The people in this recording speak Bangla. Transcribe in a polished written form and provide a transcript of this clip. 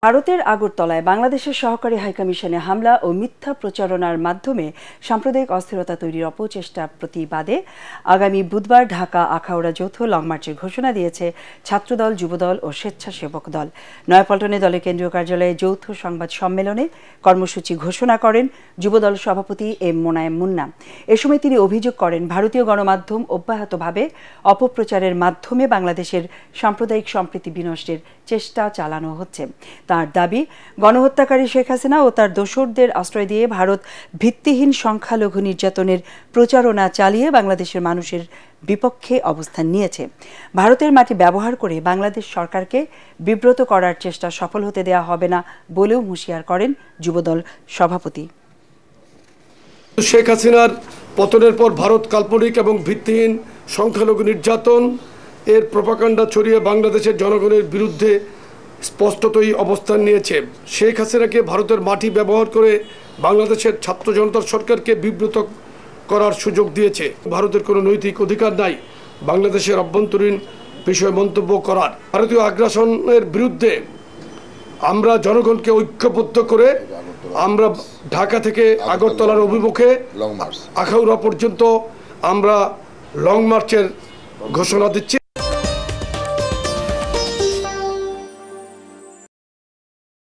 ভারতের আগরতলায় বাংলাদেশের সহকারী হাইকমিশনে হামলা ও মিথ্যা প্রচারণার মাধ্যমে সাম্প্রদায়িক অস্থিরতা তৈরির অপচেষ্টার প্রতিবাদে আগামী বুধবার ঢাকা আখাউড়া যৌথ লং মার্চের ঘোষণা দিয়েছে ছাত্রদল, যুবদল ও স্বেচ্ছাসেবক দল। নয়াপল্টনে দলের কেন্দ্রীয় কার্যালয়ে যৌথ সংবাদ সম্মেলনে কর্মসূচি ঘোষণা করেন যুবদল সভাপতি এম মোনায়েম মুন্না। এ সময় তিনি অভিযোগ করেন, ভারতীয় গণমাধ্যম অব্যাহতভাবে অপপ্রচারের মাধ্যমে বাংলাদেশের সাম্প্রদায়িক সম্প্রীতি বিনষ্টের চেষ্টা চালানো হচ্ছে। তার দাবি, গণহত্যাকারী শেখ হাসিনা ও তার দোসরদের আশ্রয় দিয়ে ভারত ভিত্তিহীন সংখ্যালঘু নির্যাতনের প্রচারণা চালিয়ে বাংলাদেশের মানুষের বিপক্ষে অবস্থান নিয়েছে। ভারতের মাটি ব্যবহার করে বাংলাদেশ সরকারকে বিব্রত করার চেষ্টা সফল হতে দেওয়া হবে না বলেও হুঁশিয়ার করেন যুবদল সভাপতি। শেখ হাসিনার পতনের পর ভারত কাল্পনিক এবং ভিত্তিহীন সংখ্যালঘু নির্যাতন এর প্রোপাগান্ডা ছড়িয়ে বাংলাদেশের জনগণের বিরুদ্ধে স্পষ্টতই অবস্থান নিয়েছে। শেখ হাসিনাকে ভারতের মাটি ব্যবহার করে বাংলাদেশের ছাত্র জনতার সরকারকে বিব্রত করার সুযোগ দিয়েছে। ভারতের কোনো নৈতিক অধিকার নাই বাংলাদেশের অভ্যন্তরীণ বিষয়ে মন্তব্য করার। ভারতীয় আগ্রাসনের বিরুদ্ধে আমরা জনগণকে ঐক্যবদ্ধ করে আমরা ঢাকা থেকে আগরতলার অভিমুখে আখাউড়া পর্যন্ত আমরা লং মার্চের ঘোষণা দিচ্ছি।